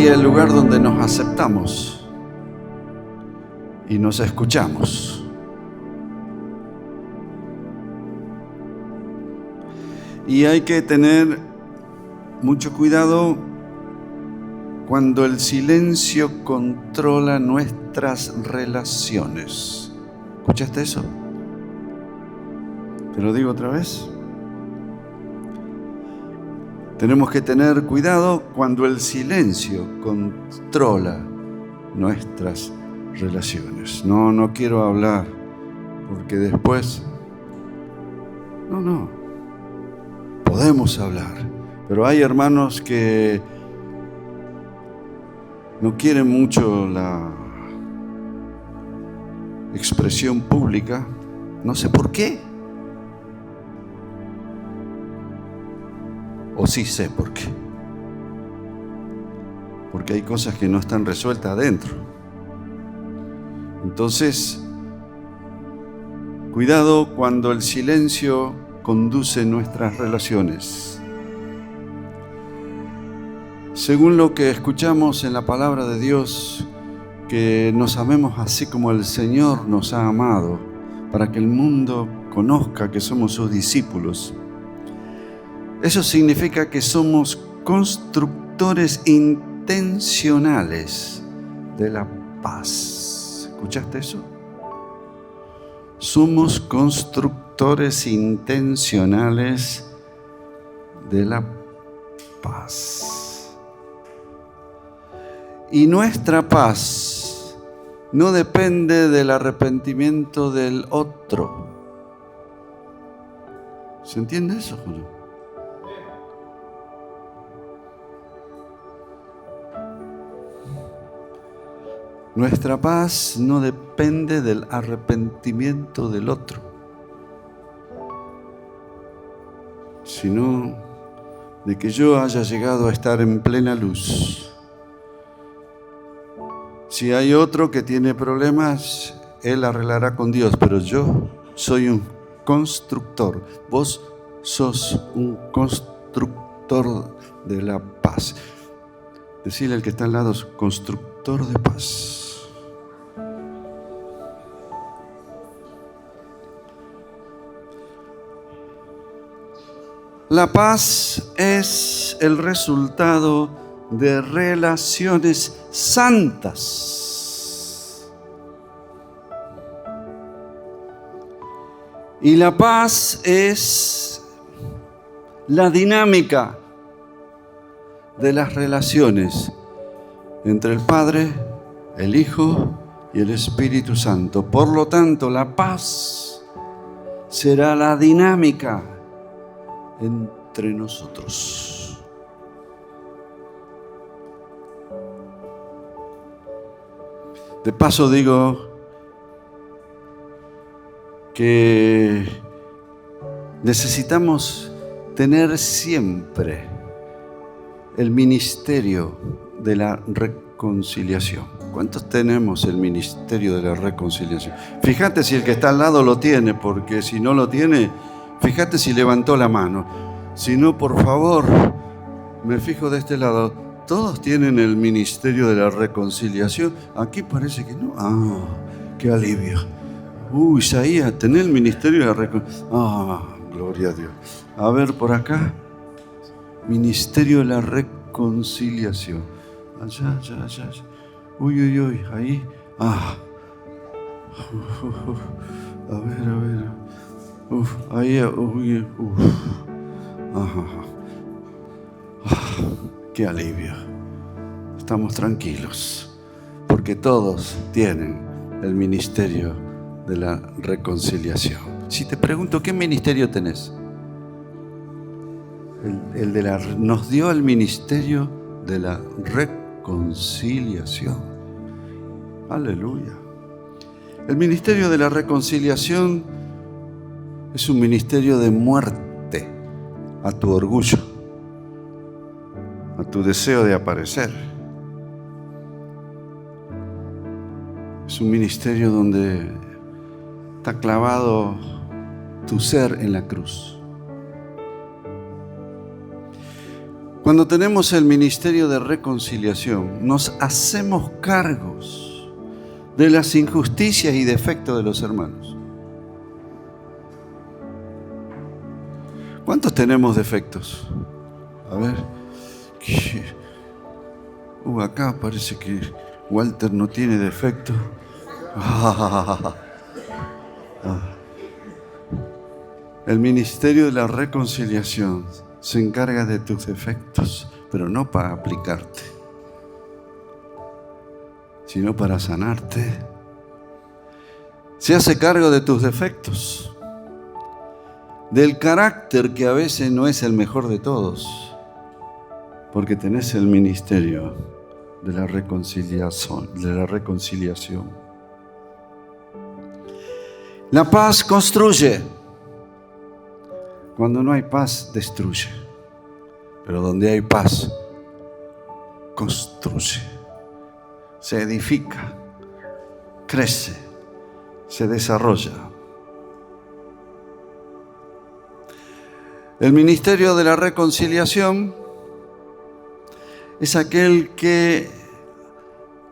sería el lugar donde nos aceptamos y nos escuchamos. Y hay que tener mucho cuidado cuando el silencio controla nuestras relaciones. ¿Escuchaste eso? ¿Te lo digo otra vez? Tenemos que tener cuidado cuando el silencio controla nuestras relaciones. No quiero hablar, porque después... No. Podemos hablar, pero hay hermanos que no quieren mucho la expresión pública. No sé por qué. O sí sé por qué. Porque hay cosas que no están resueltas adentro. Entonces, cuidado cuando el silencio conduce nuestras relaciones. Según lo que escuchamos en la palabra de Dios, que nos amemos así como el Señor nos ha amado, para que el mundo conozca que somos sus discípulos. Eso significa que somos constructores intencionales de la paz. ¿Escuchaste eso? Somos constructores intencionales de la paz. Y nuestra paz no depende del arrepentimiento del otro. ¿Se entiende eso, Julio? Nuestra paz no depende del arrepentimiento del otro, sino de que yo haya llegado a estar en plena luz. Si hay otro que tiene problemas, él arreglará con Dios, pero yo soy un constructor. Vos sos un constructor de la paz. Decirle al que está al lado, constructor de paz. La paz es el resultado de relaciones santas. Y la paz es la dinámica de las relaciones entre el Padre, el Hijo y el Espíritu Santo. Por lo tanto, la paz será la dinámica entre nosotros. De paso digo que necesitamos tener siempre el ministerio de la reconciliación. ¿Cuántos tenemos el ministerio de la reconciliación? Fíjate si el que está al lado lo tiene, porque si no lo tiene, fíjate si levantó la mano. Si no, por favor, me fijo de este lado. ¿Todos tienen el ministerio de la reconciliación? Aquí parece que no. Qué alivio. Isaías, ¿tenés el ministerio de la reconciliación? Gloria a Dios. A ver, por acá. Ministerio de la reconciliación. Allá. Uy, ahí. A ver. Ahí, qué alivio. Estamos tranquilos, porque todos tienen el ministerio de la reconciliación. Si te pregunto, ¿qué ministerio tenés? Nos dio el ministerio de la reconciliación. Aleluya. El ministerio de la reconciliación es un ministerio de muerte a tu orgullo, a tu deseo de aparecer. Es un ministerio donde está clavado tu ser en la cruz. Cuando tenemos el ministerio de reconciliación, nos hacemos cargos de las injusticias y defectos de los hermanos. ¿Cuántos tenemos defectos? A ver. Acá parece que Walter no tiene defecto. El ministerio de la reconciliación se encarga de tus defectos, pero no para aplicarte, sino para sanarte. Se hace cargo de tus defectos, del carácter que a veces no es el mejor de todos, porque tenés el ministerio de la reconciliación. La paz construye. Cuando no hay paz, destruye. Pero donde hay paz, construye. Se edifica, crece, se desarrolla. El ministerio de la reconciliación es aquel que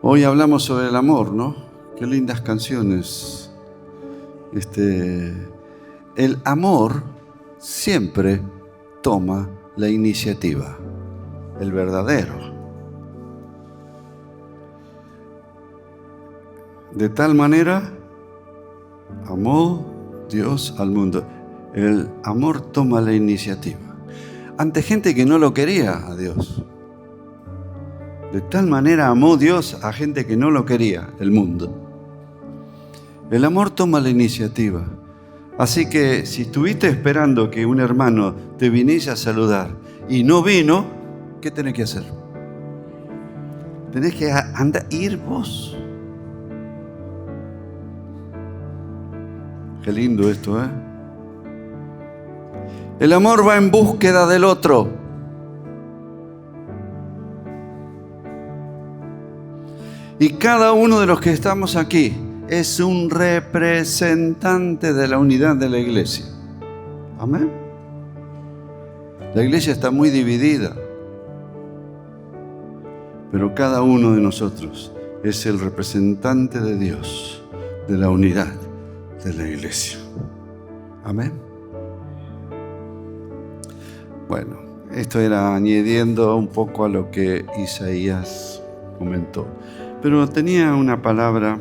hoy hablamos sobre el amor, ¿no? Qué lindas canciones. El amor siempre toma la iniciativa, el verdadero. De tal manera amó Dios al mundo. El amor toma la iniciativa ante gente que no lo quería a Dios. De tal manera amó Dios a gente que no lo quería, el mundo. El amor toma la iniciativa. Así que si estuviste esperando que un hermano te viniese a saludar y no vino, ¿qué tenés que hacer? Tenés que ir vos. Qué lindo esto, ¿eh? El amor va en búsqueda del otro. Y cada uno de los que estamos aquí es un representante de la unidad de la iglesia. Amén. La iglesia está muy dividida, pero cada uno de nosotros es el representante de Dios, de la unidad de la iglesia. Amén. Bueno, esto era añadiendo un poco a lo que Isaías comentó. Pero tenía una palabra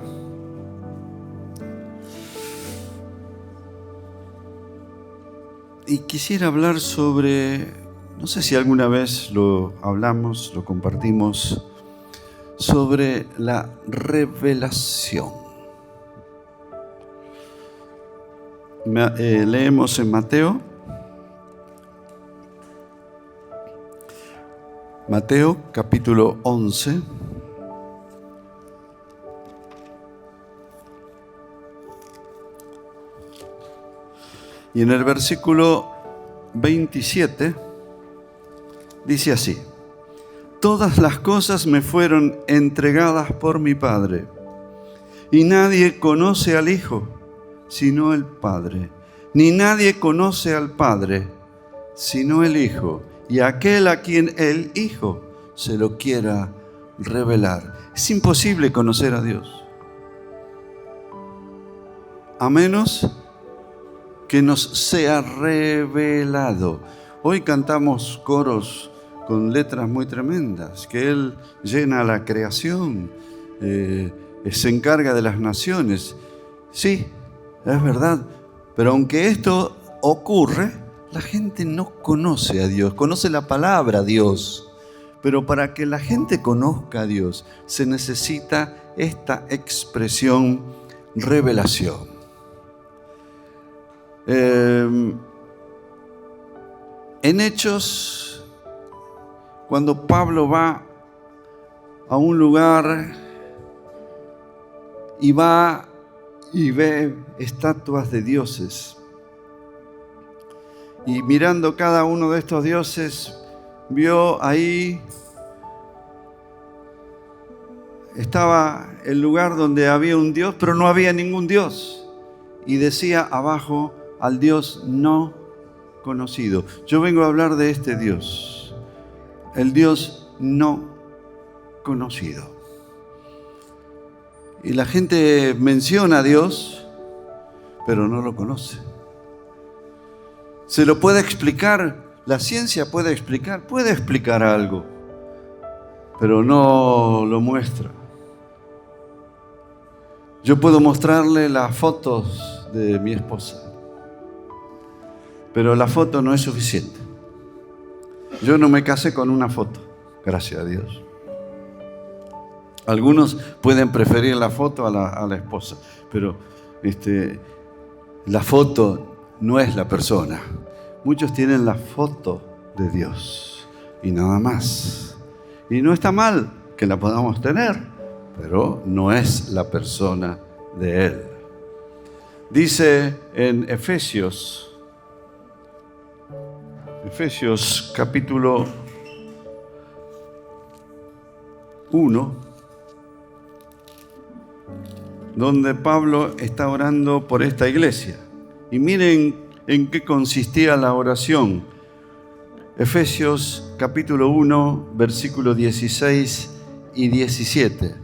y quisiera hablar sobre, no sé si alguna vez lo hablamos, lo compartimos, sobre la revelación. Leemos en Mateo capítulo 11. Y en el versículo 27 dice así: todas las cosas me fueron entregadas por mi Padre, y nadie conoce al Hijo sino el Padre, ni nadie conoce al Padre sino el Hijo, y aquel a quien el Hijo se lo quiera revelar. Es imposible conocer a Dios a menos que nos sea revelado. Hoy cantamos coros con letras muy tremendas, que Él llena la creación, se encarga de las naciones. Sí, es verdad, pero aunque esto ocurre, la gente no conoce a Dios, conoce la palabra Dios. Pero para que la gente conozca a Dios, se necesita esta expresión, revelación. En Hechos, cuando Pablo va a un lugar y va y ve estatuas de dioses, y mirando cada uno de estos dioses, vio ahí, estaba el lugar donde había un Dios, pero no había ningún Dios, y decía abajo: al Dios no conocido. Yo vengo a hablar de este Dios, el Dios no conocido. Y la gente menciona a Dios, pero no lo conoce. Se lo puede explicar, la ciencia puede explicar algo, pero no lo muestra. Yo puedo mostrarle las fotos de mi esposa, pero la foto no es suficiente. Yo no me casé con una foto, gracias a Dios. Algunos pueden preferir la foto a la esposa, pero la foto no es la persona. Muchos tienen la foto de Dios y nada más. Y no está mal que la podamos tener, pero no es la persona de Él. Dice en Efesios capítulo 1, donde Pablo está orando por esta iglesia. Y miren en qué consistía la oración. Efesios capítulo 1, versículos 16 y 17.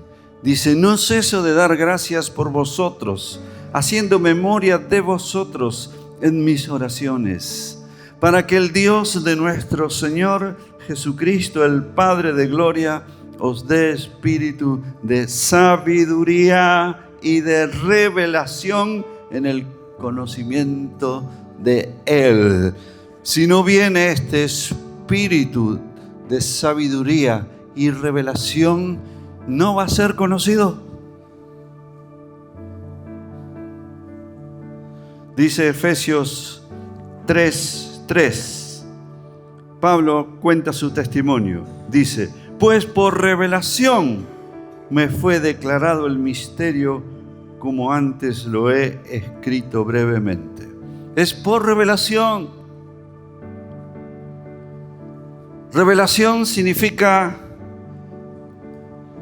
Dice: no ceso de dar gracias por vosotros, haciendo memoria de vosotros en mis oraciones, para que el Dios de nuestro Señor Jesucristo, el Padre de gloria, os dé espíritu de sabiduría y de revelación en el conocimiento de Él. Si no viene este espíritu de sabiduría y revelación, no va a ser conocido. Dice Efesios 3:3. Pablo cuenta su testimonio. Dice: pues por revelación me fue declarado el misterio, como antes lo he escrito brevemente. Es por revelación. Revelación significa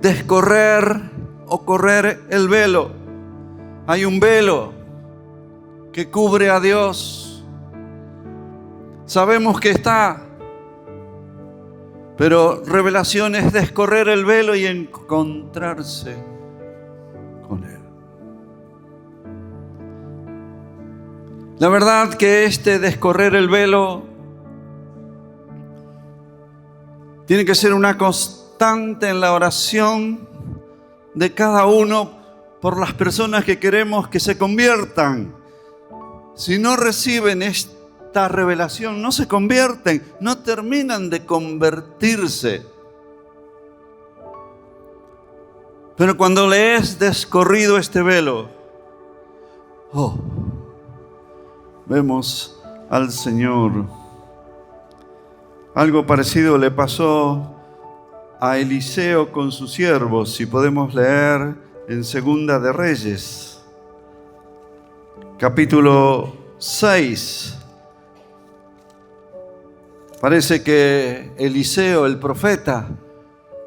descorrer o correr el velo. Hay un velo que cubre a Dios. Sabemos que está, pero revelación es descorrer el velo y encontrarse con Él. La verdad que este descorrer el velo tiene que ser una constante en la oración de cada uno por las personas que queremos que se conviertan. Si no reciben esta revelación, no se convierten, no terminan de convertirse. Pero cuando le es descorrido este velo, vemos al Señor. Algo parecido le pasó a Eliseo con sus siervos, si podemos leer en Segunda de Reyes, capítulo 6. Parece que Eliseo, el profeta,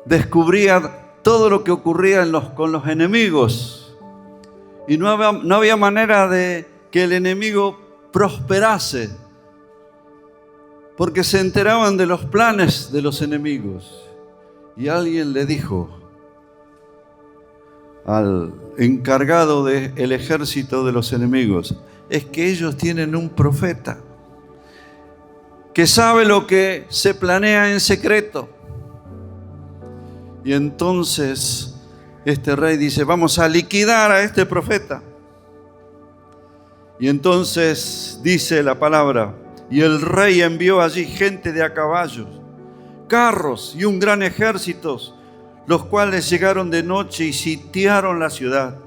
descubría todo lo que ocurría con los enemigos. Y no había manera de que el enemigo prosperase, porque se enteraban de los planes de los enemigos. Y alguien le dijo al encargado del ejército de los enemigos: es que ellos tienen un profeta que sabe lo que se planea en secreto. Y entonces este rey dice: vamos a liquidar a este profeta. Y entonces dice la palabra: y el rey envió allí gente de a caballos, carros y un gran ejército, los cuales llegaron de noche y sitiaron la ciudad.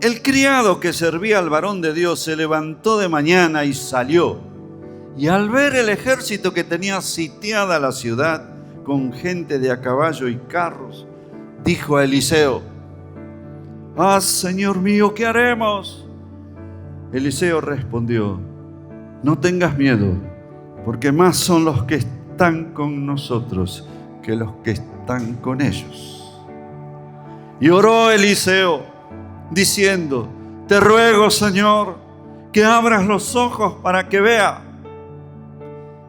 El criado que servía al varón de Dios se levantó de mañana y salió. Y al ver el ejército que tenía sitiada la ciudad, con gente de a caballo y carros, dijo a Eliseo: Señor mío, ¿qué haremos? Eliseo respondió: no tengas miedo, porque más son los que están con nosotros que los que están con ellos. Y oró Eliseo, diciendo: te ruego, Señor, que abras los ojos para que vea.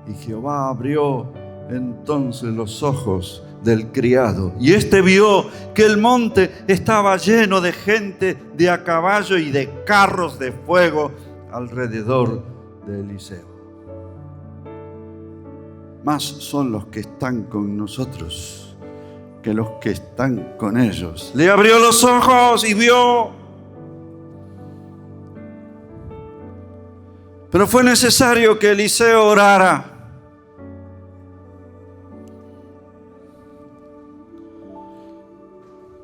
Y Jehová abrió entonces los ojos del criado, y éste vio que el monte estaba lleno de gente de a caballo y de carros de fuego alrededor de Eliseo. Más son los que están con nosotros que los que están con ellos. Le abrió los ojos y vio. Pero fue necesario que Eliseo orara.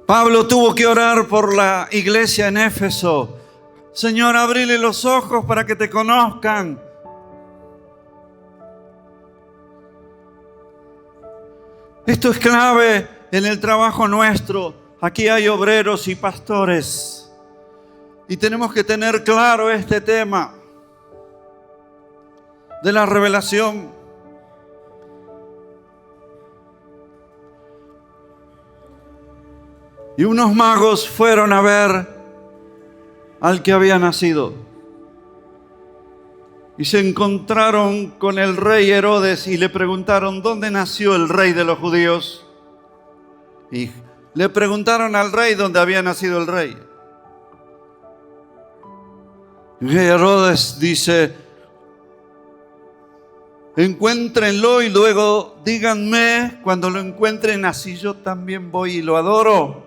Pablo tuvo que orar por la iglesia en Éfeso. Señor, abrile los ojos para que te conozcan. Esto es clave en el trabajo nuestro. Aquí hay obreros y pastores. Y tenemos que tener claro este tema de la revelación. Y unos magos fueron a ver al que había nacido. Y se encontraron con el rey Herodes y le preguntaron, ¿dónde nació el rey de los judíos? Y le preguntaron al rey dónde había nacido el rey. Y Herodes dice, encuéntrenlo y luego díganme, cuando lo encuentren, así yo también voy y lo adoro.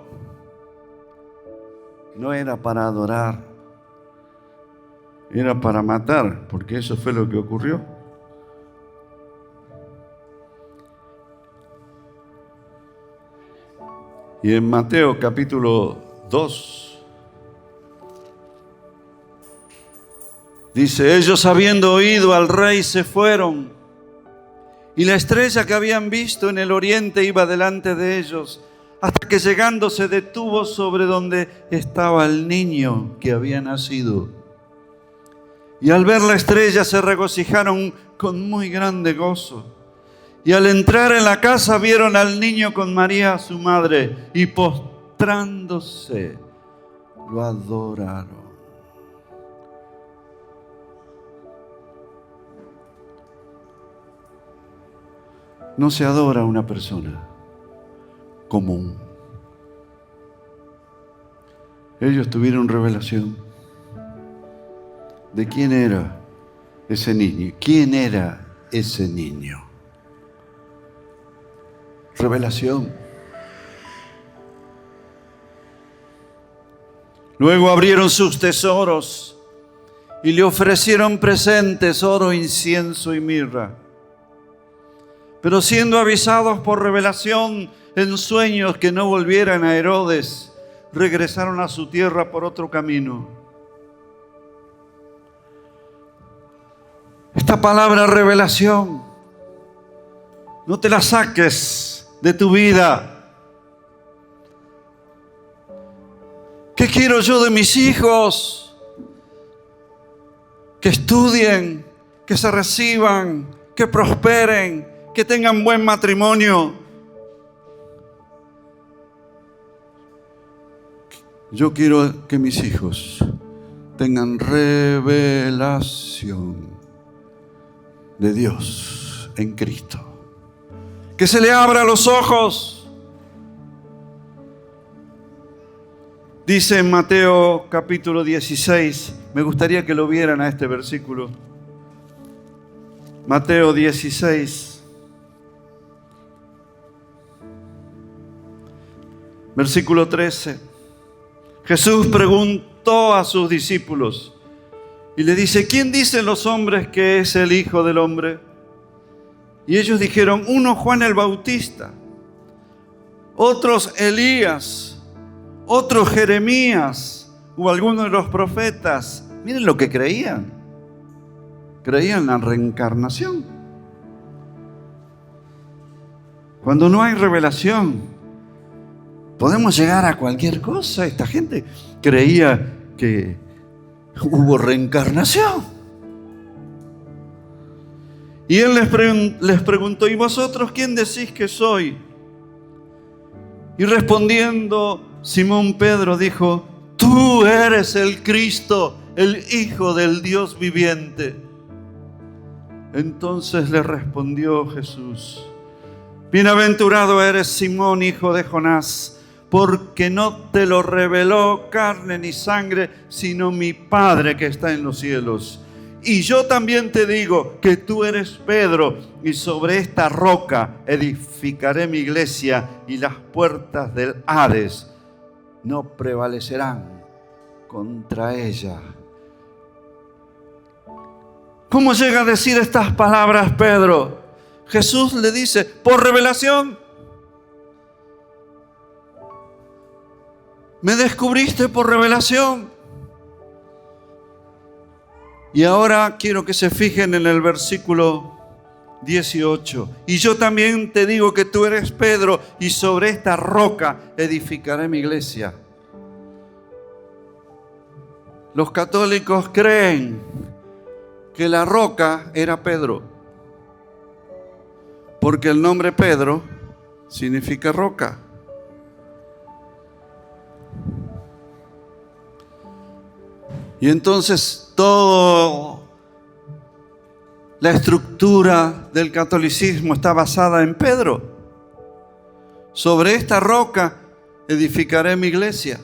No era para adorar, era para matar, porque eso fue lo que ocurrió. Y en Mateo capítulo 2 dice, ellos habiendo oído al rey se fueron, y la estrella que habían visto en el oriente iba delante de ellos, hasta que llegando se detuvo sobre donde estaba el niño que había nacido. Y al ver la estrella se regocijaron con muy grande gozo. Y al entrar en la casa vieron al niño con María su madre, y postrándose lo adoraron. No se adora a una persona común. Ellos tuvieron revelación de quién era ese niño. ¿Quién era ese niño? Revelación. Luego abrieron sus tesoros y le ofrecieron presentes, oro, incienso y mirra. Pero siendo avisados por revelación en sueños que no volvieran a Herodes, regresaron a su tierra por otro camino. Esta palabra revelación, no te la saques de tu vida. ¿Qué quiero yo de mis hijos? Que estudien, que se reciban, que prosperen, que tengan buen matrimonio. Yo quiero que mis hijos tengan revelación de Dios en Cristo. Que se le abra los ojos. Dice en Mateo capítulo 16, me gustaría que lo vieran a este versículo. Mateo 16, versículo 13. Jesús preguntó a sus discípulos y le dice, ¿quién dicen los hombres que es el Hijo del Hombre? Y ellos dijeron, uno Juan el Bautista, otros Elías, otros Jeremías o algunos de los profetas. Miren lo que creían. Creían en la reencarnación. Cuando no hay revelación, podemos llegar a cualquier cosa. Esta gente creía que hubo reencarnación. Y él les preguntó, ¿y vosotros quién decís que soy? Y respondiendo, Simón Pedro dijo, tú eres el Cristo, el Hijo del Dios viviente. Entonces le respondió Jesús, Bienaventurado eres, Simón, hijo de Jonás, porque no te lo reveló carne ni sangre, sino mi Padre que está en los cielos. Y yo también te digo que tú eres Pedro, y sobre esta roca edificaré mi iglesia, y las puertas del Hades no prevalecerán contra ella. ¿Cómo llega a decir estas palabras Pedro? Jesús le dice, por revelación. Me descubriste por revelación. Y ahora quiero que se fijen en el versículo 18. Y yo también te digo que tú eres Pedro, y sobre esta roca edificaré mi iglesia. Los católicos creen que la roca era Pedro, porque el nombre Pedro significa roca. Y entonces toda la estructura del catolicismo está basada en Pedro. Sobre esta roca edificaré mi iglesia.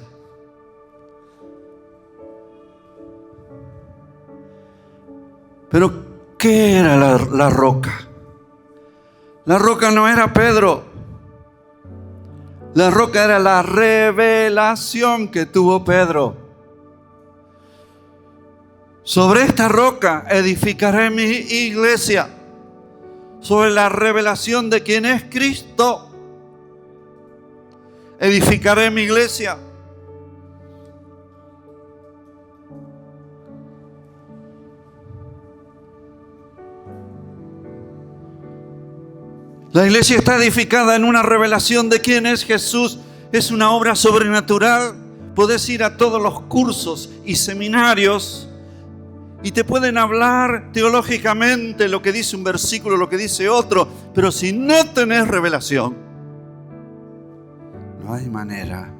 Pero, ¿qué era la roca? La roca no era Pedro. La roca era la revelación que tuvo Pedro. Sobre esta roca edificaré mi iglesia. Sobre la revelación de quién es Cristo, edificaré mi iglesia. La iglesia está edificada en una revelación de quién es Jesús. Es una obra sobrenatural. Puedes ir a todos los cursos y seminarios y te pueden hablar teológicamente lo que dice un versículo, lo que dice otro. Pero si no tenés revelación, no hay manera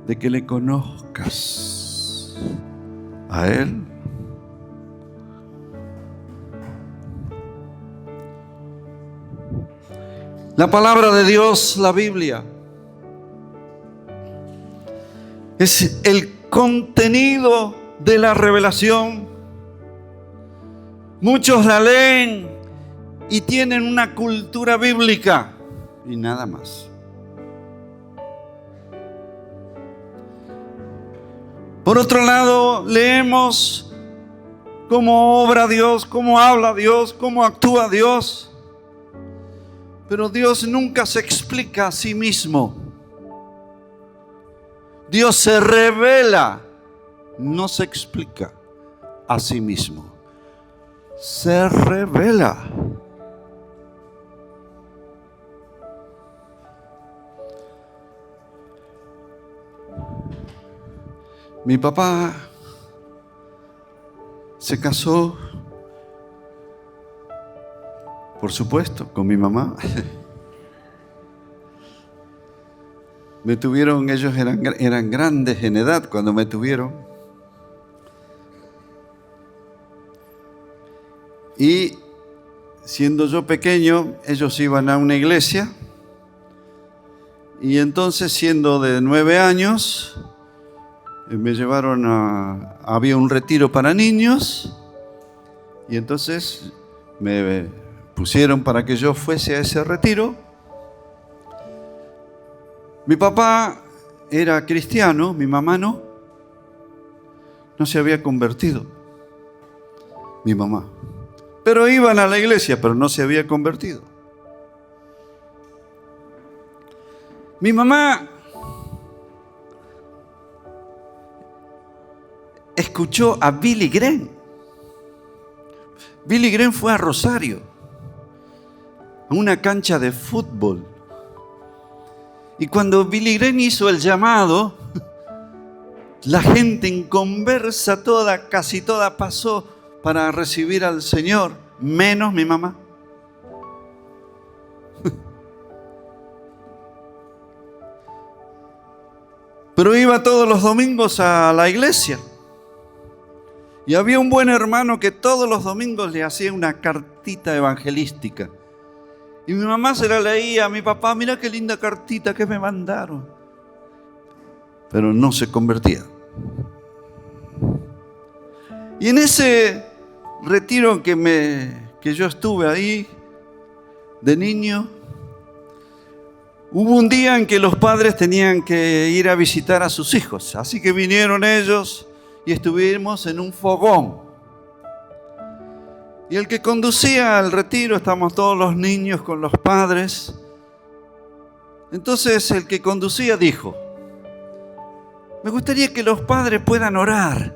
de que le conozcas a Él. La palabra de Dios, la Biblia, es el contenido de la revelación. Muchos la leen y tienen una cultura bíblica y nada más. Por otro lado, leemos cómo obra Dios, cómo habla Dios, cómo actúa Dios. Pero Dios nunca se explica a sí mismo. Dios se revela, no se explica a sí mismo. Se revela. Mi papá se casó, por supuesto, con mi mamá. Me tuvieron, ellos eran grandes en edad cuando me tuvieron. Y siendo yo pequeño, ellos iban a una iglesia. Y entonces, siendo de 9 años, me llevaron había un retiro para niños. Y entonces me pusieron para que yo fuese a ese retiro. Mi papá era cristiano, mi mamá no se había convertido, mi mamá. Pero iban a la iglesia, pero no se había convertido. Mi mamá escuchó a Billy Graham. Billy Graham fue a Rosario, a una cancha de fútbol. Y cuando Billy Graham hizo el llamado, la gente inconversa toda, casi toda pasó para recibir al Señor, menos mi mamá. Pero iba todos los domingos a la iglesia. Y había un buen hermano que todos los domingos le hacía una cartita evangelística. Y mi mamá se la leía a mi papá, mira qué linda cartita que me mandaron. Pero no se convertía. Y en ese retiro que yo estuve ahí de niño, hubo un día en que los padres tenían que ir a visitar a sus hijos. Así que vinieron ellos y estuvimos en un fogón. Y el que conducía al retiro, estábamos todos los niños con los padres. Entonces el que conducía dijo: me gustaría que los padres puedan orar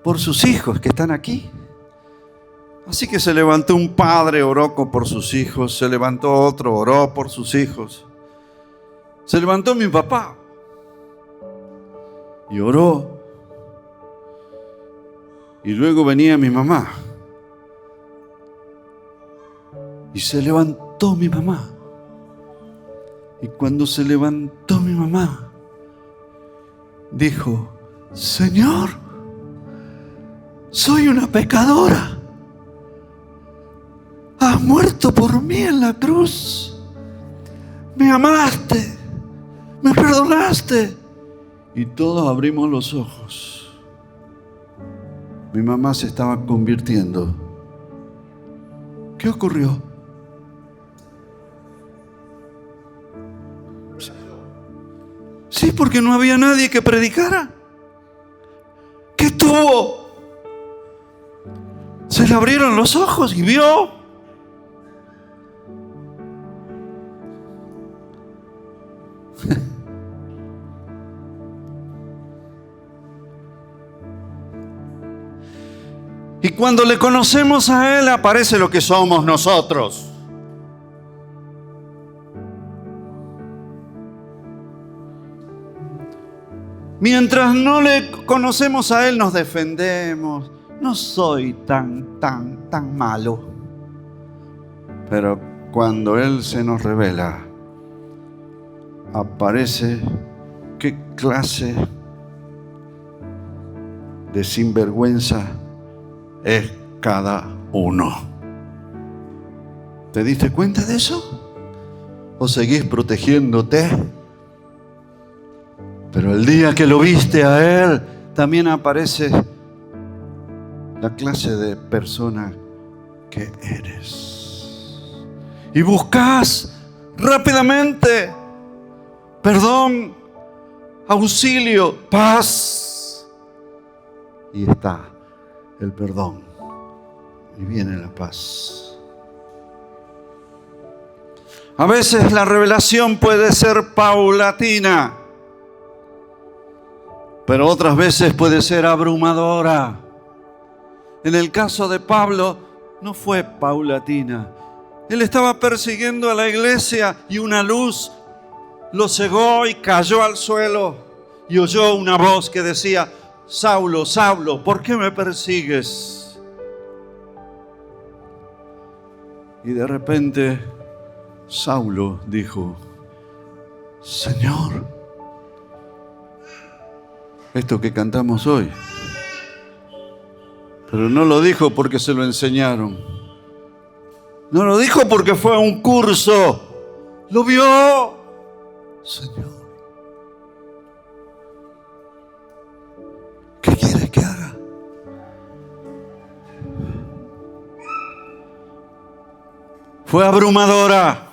por sus hijos que están aquí. Así que se levantó un padre, oró por sus hijos. Se levantó otro, oró por sus hijos. Se levantó mi papá y oró. Y luego venía mi mamá. Y se levantó mi mamá. Y cuando se levantó mi mamá, dijo: Señor, soy una pecadora. Has muerto por mí en la cruz. Me amaste, me perdonaste. Y todos abrimos los ojos. Mi mamá se estaba convirtiendo. ¿Qué ocurrió? Sí, porque no había nadie que predicara. ¿Qué tuvo? Se le abrieron los ojos y vio. Y cuando le conocemos a Él, aparece lo que somos nosotros. Mientras no le conocemos a Él, nos defendemos. No soy tan malo. Pero cuando Él se nos revela, aparece qué clase de sinvergüenza es cada uno. ¿Te diste cuenta de eso? ¿O seguís protegiéndote? Pero el día que lo viste a Él, también aparece la clase de persona que eres. Y buscas rápidamente perdón, auxilio, paz. Y está el perdón. Y viene la paz. A veces la revelación puede ser paulatina, pero otras veces puede ser abrumadora. En el caso de Pablo, no fue paulatina. Él estaba persiguiendo a la iglesia y una luz lo cegó y cayó al suelo. Y oyó una voz que decía: Saulo, Saulo, ¿por qué me persigues? Y de repente Saulo dijo: Señor, esto que cantamos hoy. Pero no lo dijo porque se lo enseñaron. No lo dijo porque fue a un curso. Lo vio. Señor, ¿qué quieres que haga? Fue abrumadora.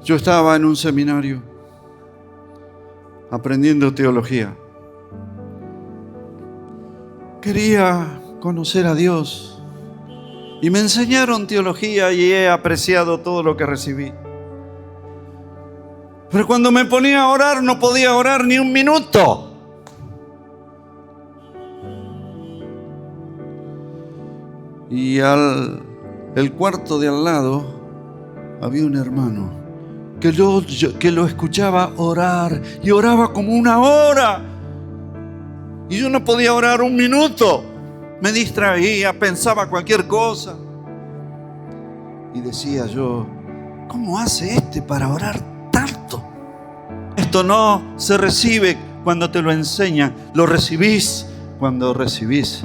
Yo estaba en un seminario aprendiendo teología. Quería conocer a Dios y me enseñaron teología y he apreciado todo lo que recibí. Pero cuando me ponía a orar no podía orar ni un minuto. Y el cuarto de al lado había un hermano que lo escuchaba orar y oraba como una hora. Y yo no podía orar un minuto. Me distraía, pensaba cualquier cosa. Y decía yo: ¿cómo hace este para orar tanto? Esto no se recibe cuando te lo enseñan. Lo recibís cuando recibís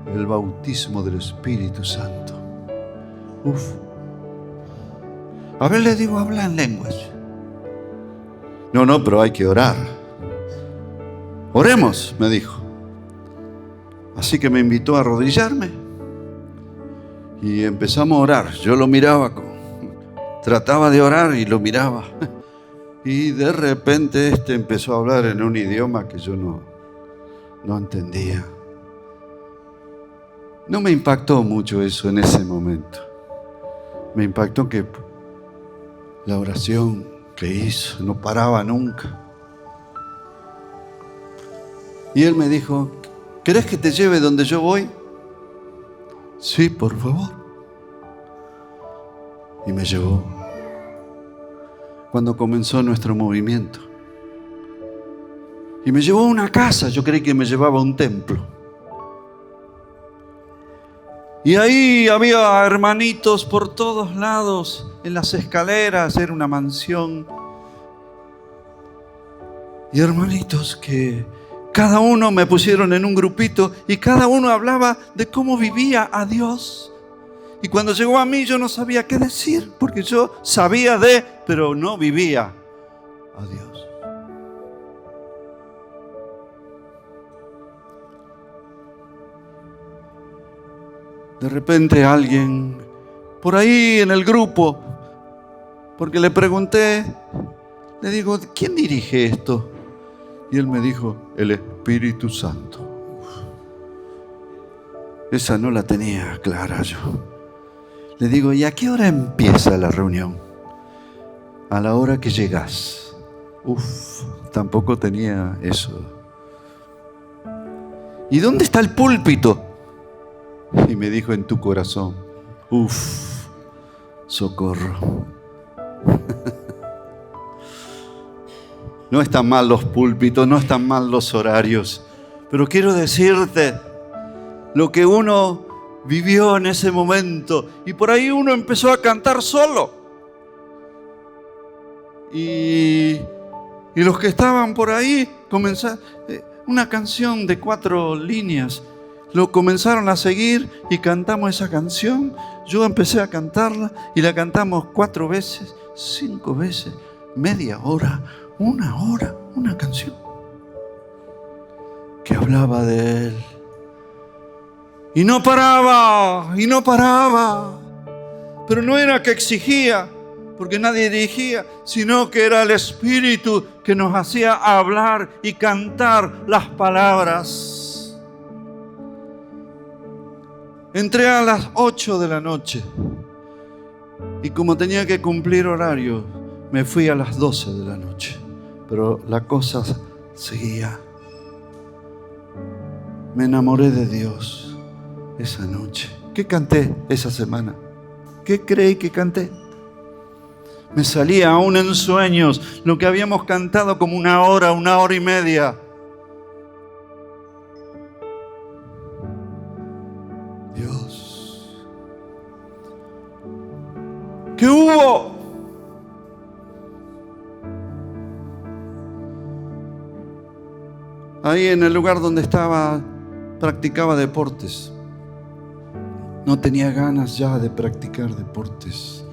el bautismo del Espíritu Santo. Uf. A ver, le digo, habla en lenguas. No, pero hay que orar. Oremos, me dijo. Así que me invitó a arrodillarme y empezamos a orar. Yo lo miraba, trataba de orar y lo miraba. Y de repente empezó a hablar en un idioma que yo no entendía. No me impactó mucho eso en ese momento. Me impactó que la oración que hizo no paraba nunca. Y él me dijo, ¿querés que te lleve donde yo voy? Sí, por favor. Y me llevó. Cuando comenzó nuestro movimiento. Y me llevó a una casa, yo creí que me llevaba a un templo. Y ahí había hermanitos por todos lados, en las escaleras, era una mansión. Y hermanitos que cada uno me pusieron en un grupito y cada uno hablaba de cómo vivía a Dios. Y cuando llegó a mí yo no sabía qué decir, porque yo sabía pero no vivía a Dios. De repente alguien por ahí en el grupo, porque le pregunté, le digo, ¿quién dirige esto? Y él me dijo, el Espíritu Santo. Esa no la tenía clara yo. Le digo, ¿y a qué hora empieza la reunión? A la hora que llegás. Tampoco tenía eso. ¿Y dónde está el púlpito? Y me dijo, en tu corazón. Socorro. No están mal los púlpitos, no están mal los horarios, pero quiero decirte lo que uno vivió en ese momento. Y por ahí uno empezó a cantar solo. Y los que estaban por ahí comenzaron una canción de 4 líneas. Lo comenzaron a seguir y cantamos esa canción. Yo empecé a cantarla y la cantamos 4 veces, 5 veces, media hora, 1 hora, una canción que hablaba de Él. Y no paraba, pero no era que exigía, porque nadie dirigía, sino que era el Espíritu que nos hacía hablar y cantar las palabras. Entré a las 8 de la noche y como tenía que cumplir horario, me fui a las 12 de la noche. Pero la cosa seguía. Me enamoré de Dios esa noche. ¿Qué canté esa semana? ¿Qué creí que canté? Me salía aún en sueños lo que habíamos cantado como 1 hora, 1 hora y media. Dios. ¿Qué hubo? Ahí en el lugar donde estaba, practicaba deportes. No tenía ganas ya de practicar deportes,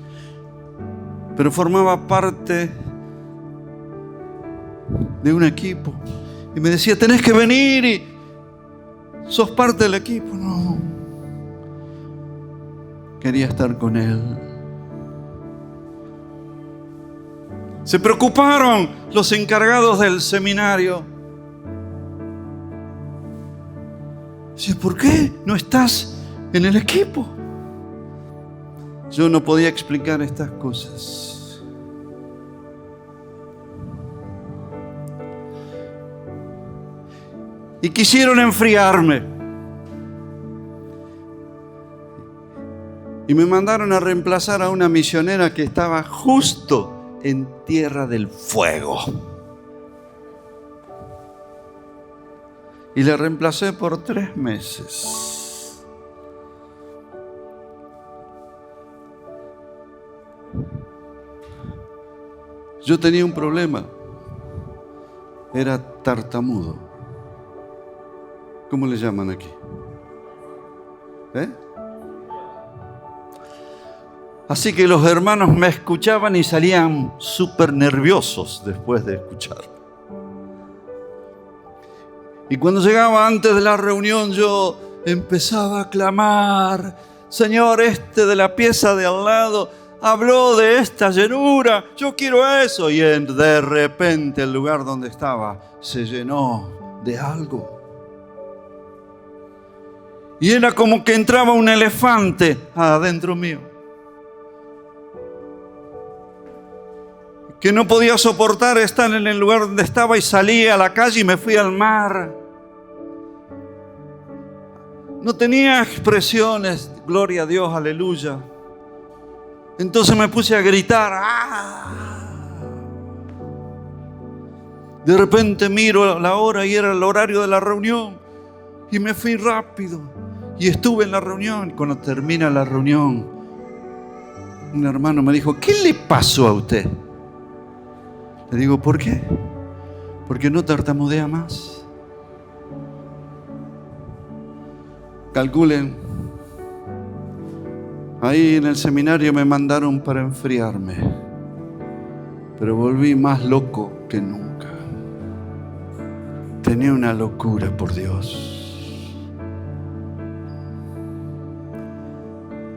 pero formaba parte de un equipo. Y me decía, tenés que venir y sos parte del equipo. No. Quería estar con Él. Se preocuparon los encargados del seminario. Dice, ¿por qué no estás en el equipo? Yo no podía explicar estas cosas. Y quisieron enfriarme. Y me mandaron a reemplazar a una misionera que estaba justo en Tierra del Fuego. Y la reemplacé por 3 meses. Yo tenía un problema. Era tartamudo. ¿Cómo le llaman aquí? ¿Eh? Así que los hermanos me escuchaban y salían súper nerviosos después de escuchar. Y cuando llegaba antes de la reunión yo empezaba a clamar: Señor, este de la pieza de al lado habló de esta llenura, yo quiero eso. Y de repente el lugar donde estaba se llenó de algo. Y era como que entraba un elefante adentro mío, que no podía soportar estar en el lugar donde estaba y salí a la calle y me fui al mar. No tenía expresiones, gloria a Dios, aleluya. Entonces me puse a gritar. ¡Ah! De repente miro la hora y era el horario de la reunión y me fui rápido y estuve en la reunión. Cuando termina la reunión, un hermano me dijo: ¿qué le pasó a usted? Le digo: ¿por qué? Porque no tartamudea más. Calculen, ahí en el seminario me mandaron para enfriarme, pero volví más loco que nunca. Tenía una locura por Dios.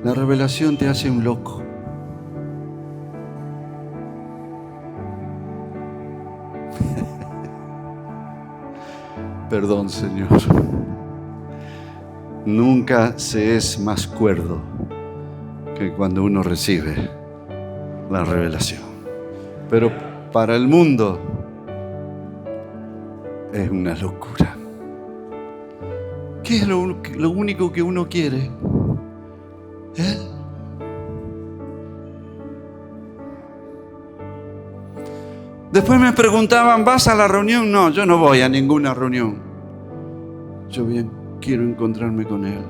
La revelación te hace un loco. Perdón, Señor. Nunca se es más cuerdo que cuando uno recibe la revelación. Pero para el mundo es una locura. ¿Qué es lo único que uno quiere? Él. Después me preguntaban: ¿vas a la reunión? No, yo no voy a ninguna reunión. Yo bien quiero encontrarme con Él.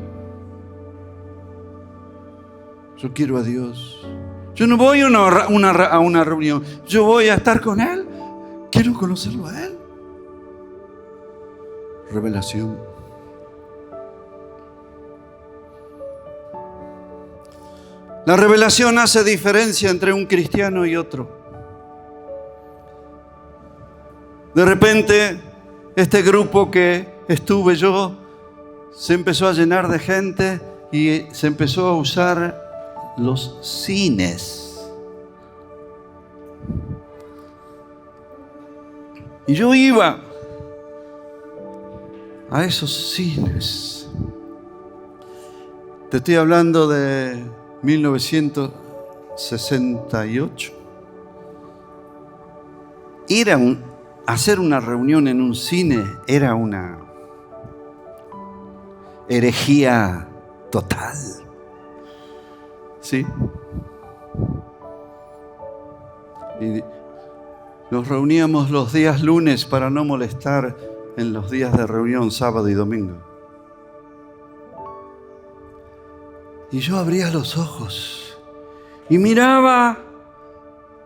Yo quiero a Dios. Yo no voy a una reunión. Yo voy a estar con Él. Quiero conocerlo a Él. Revelación. La revelación hace diferencia entre un cristiano y otro. De repente, este grupo que estuve yo se empezó a llenar de gente y se empezó a usar los cines. Y yo iba a esos cines. Te estoy hablando de 1968. Hacer una reunión en un cine era una herejía total. ¿Sí? Y nos reuníamos los días lunes para no molestar en los días de reunión, sábado y domingo. Y yo abría los ojos y miraba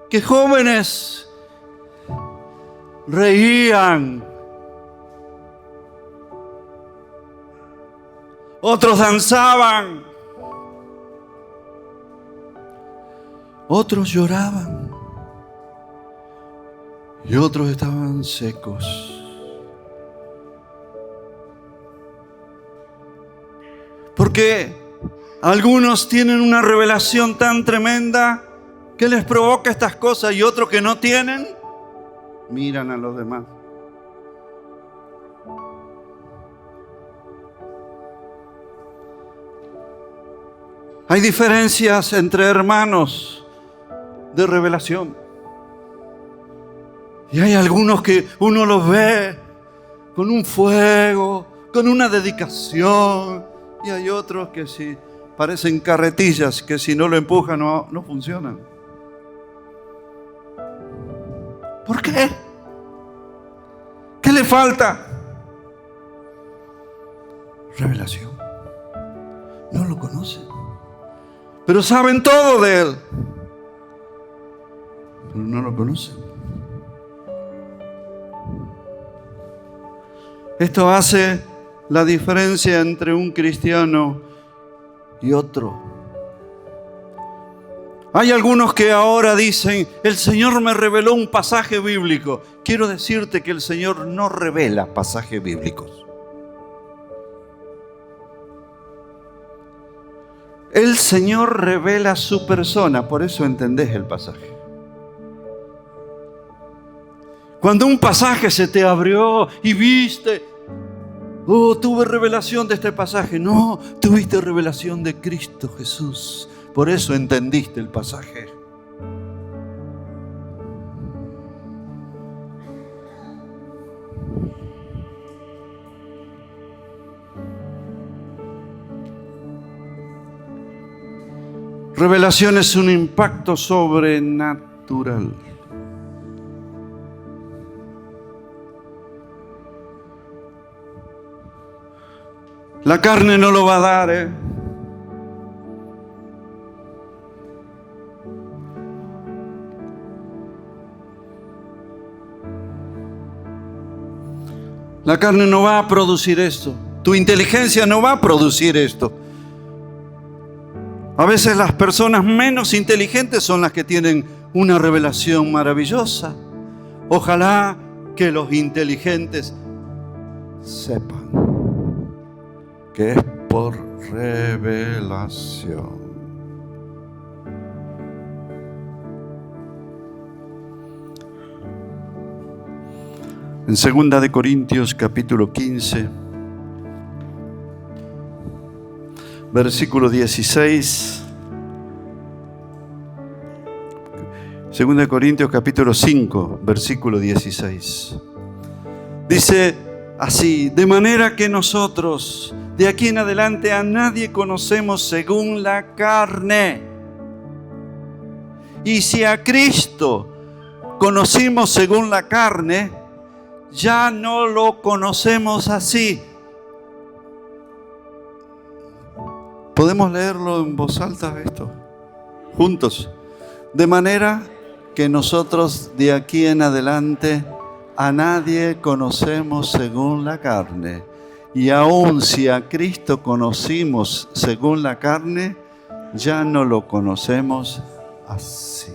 que jóvenes reían, otros danzaban, otros lloraban y otros estaban secos. Porque algunos tienen una revelación tan tremenda que les provoca estas cosas y otros que no tienen, miran a los demás. Hay diferencias entre hermanos de revelación. Y hay algunos que uno los ve con un fuego, con una dedicación. Y hay otros que sí parecen carretillas, que si no lo empujan no funcionan. ¿Por qué? ¿Qué le falta? Revelación. No lo conocen, pero saben todo de Él, pero no lo conocen. Esto hace la diferencia entre un cristiano y otro. Hay algunos que ahora dicen, el Señor me reveló un pasaje bíblico. Quiero decirte que el Señor no revela pasajes bíblicos. El Señor revela su persona, por eso entendés el pasaje. Cuando un pasaje se te abrió y viste, tuve revelación de este pasaje. No, tuviste revelación de Cristo Jesús. Por eso entendiste el pasaje. Revelación es un impacto sobrenatural. La carne no lo va a dar, La carne no va a producir esto. Tu inteligencia no va a producir esto. A veces las personas menos inteligentes son las que tienen una revelación maravillosa. Ojalá que los inteligentes sepan que es por revelación. En 2 de Corintios capítulo 15, versículo 16. 2 de Corintios capítulo 5, versículo 16. Dice así: de manera que nosotros de aquí en adelante a nadie conocemos según la carne. Y si a Cristo conocimos según la carne, ya no lo conocemos así. ¿Podemos leerlo en voz alta esto? Juntos. De manera que nosotros de aquí en adelante a nadie conocemos según la carne. Y aun si a Cristo conocimos según la carne, ya no lo conocemos así.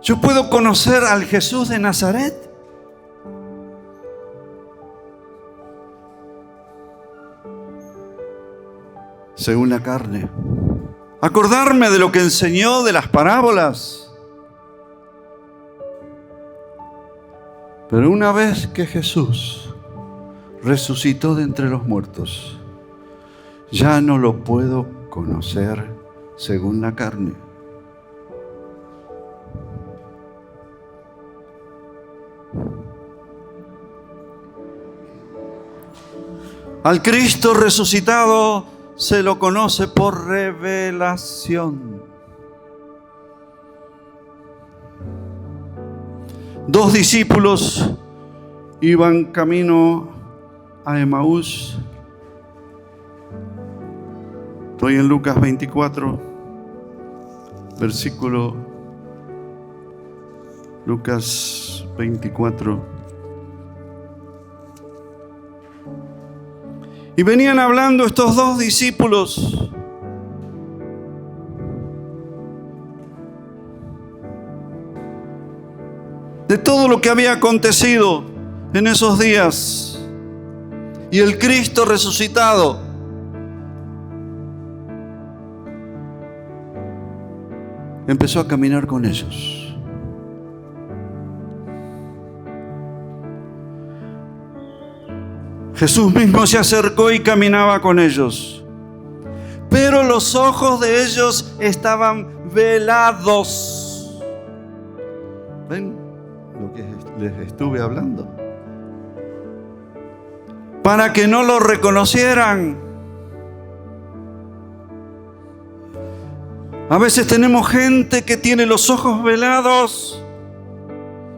¿Yo puedo conocer al Jesús de Nazaret? Según la carne. Acordarme de lo que enseñó, de las parábolas. Pero una vez que Jesús resucitó de entre los muertos, ya no lo puedo conocer según la carne. Al Cristo resucitado se lo conoce por revelación. 2 discípulos iban camino a Emaús. Estoy en Lucas 24, versículo Lucas 24. Y venían hablando estos 2 discípulos. De todo lo que había acontecido en esos días. Y el Cristo resucitado. Empezó a caminar con ellos. Jesús mismo se acercó y caminaba con ellos. Pero los ojos de ellos estaban velados. ¿Ven lo que les estuve hablando? Para que no lo reconocieran. A veces tenemos gente que tiene los ojos velados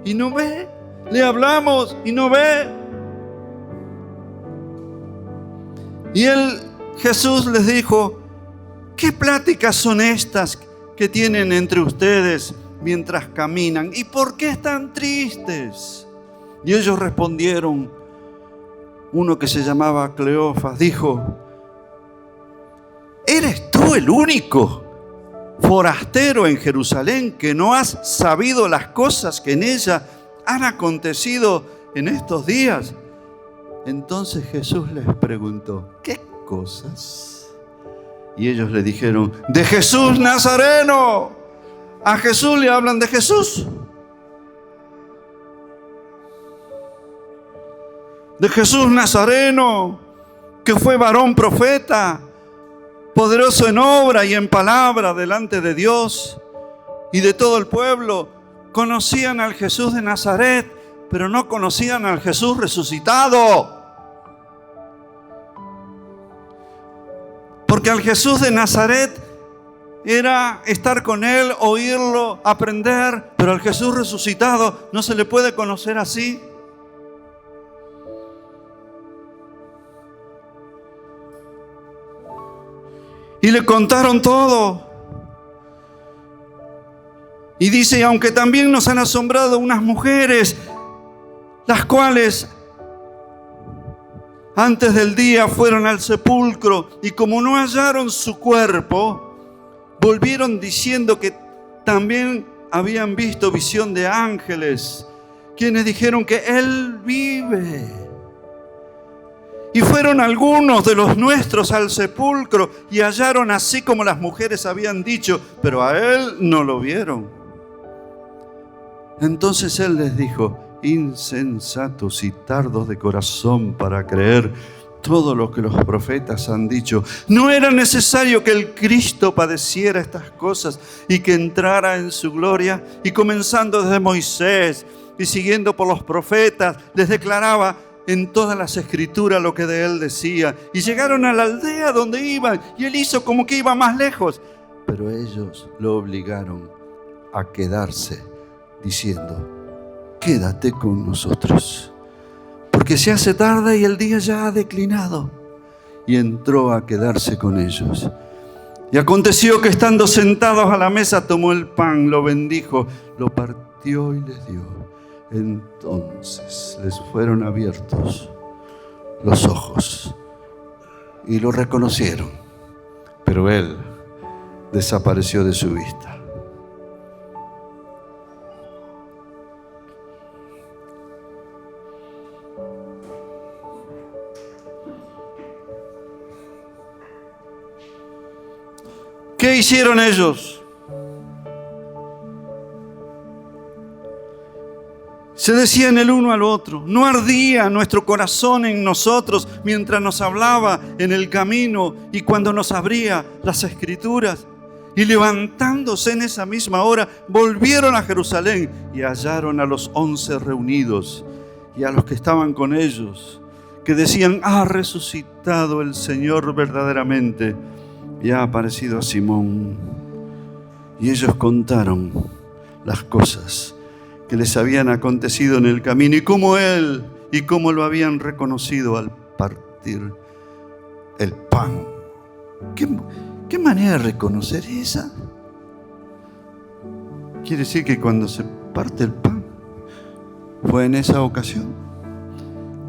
y no ve. Le hablamos y no ve. Y Jesús les dijo: ¿qué pláticas son estas que tienen entre ustedes mientras caminan? ¿Y por qué están tristes? Y ellos respondieron. Uno que se llamaba Cleofas dijo: el único forastero en Jerusalén que no has sabido las cosas que en ella han acontecido en estos días? Entonces Jesús les preguntó: ¿qué cosas? Y ellos le dijeron: de Jesús Nazareno. A Jesús le hablan de Jesús. De Jesús Nazareno, que fue varón profeta, poderoso en obra y en palabra delante de Dios y de todo el pueblo. Conocían al Jesús de Nazaret, pero no conocían al Jesús resucitado. Porque al Jesús de Nazaret era estar con Él, oírlo, aprender, pero al Jesús resucitado no se le puede conocer así. Y le contaron todo. Y dice: aunque también nos han asombrado unas mujeres, las cuales antes del día fueron al sepulcro, y como no hallaron su cuerpo, volvieron diciendo que también habían visto visión de ángeles, quienes dijeron que Él vive. Y fueron algunos de los nuestros al sepulcro y hallaron así como las mujeres habían dicho, pero a Él no lo vieron. Entonces Él les dijo: insensatos y tardos de corazón para creer todo lo que los profetas han dicho. ¿No era necesario que el Cristo padeciera estas cosas y que entrara en su gloria? Y comenzando desde Moisés y siguiendo por los profetas, les declaraba en todas las escrituras lo que de Él decía. Y llegaron a la aldea donde iban, y Él hizo como que iba más lejos. Pero ellos lo obligaron a quedarse, diciendo: quédate con nosotros, porque se hace tarde y el día ya ha declinado. Y entró a quedarse con ellos. Y aconteció que estando sentados a la mesa, tomó el pan, lo bendijo, lo partió y les dio. Entonces les fueron abiertos los ojos y lo reconocieron, pero Él desapareció de su vista. ¿Qué hicieron ellos? Se decían el uno al otro: ¿no ardía nuestro corazón en nosotros mientras nos hablaba en el camino y cuando nos abría las Escrituras? Y levantándose en esa misma hora, volvieron a Jerusalén y hallaron a los 11 reunidos y a los que estaban con ellos, que decían: ha resucitado el Señor verdaderamente y ha aparecido a Simón. Y ellos contaron las cosas que les habían acontecido en el camino y cómo Él y cómo lo habían reconocido al partir el pan. ¿Qué manera de reconocer esa? Quiere decir que cuando se parte el pan fue en esa ocasión.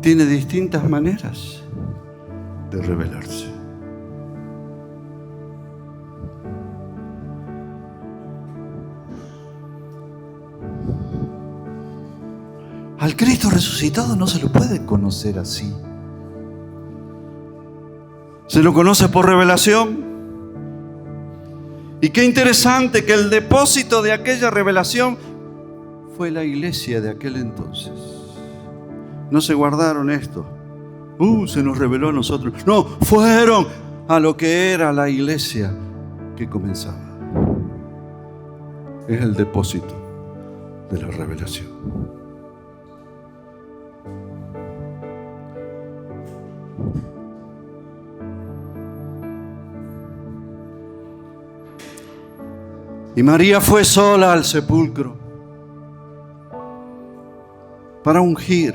Tiene distintas maneras de revelarse. Al Cristo resucitado no se lo puede conocer así. Se lo conoce por revelación. Y qué interesante que el depósito de aquella revelación fue la iglesia de aquel entonces. No se guardaron esto. Se nos reveló a nosotros. No, fueron a lo que era la iglesia que comenzaba. Es el depósito de la revelación. Y María fue sola al sepulcro para ungir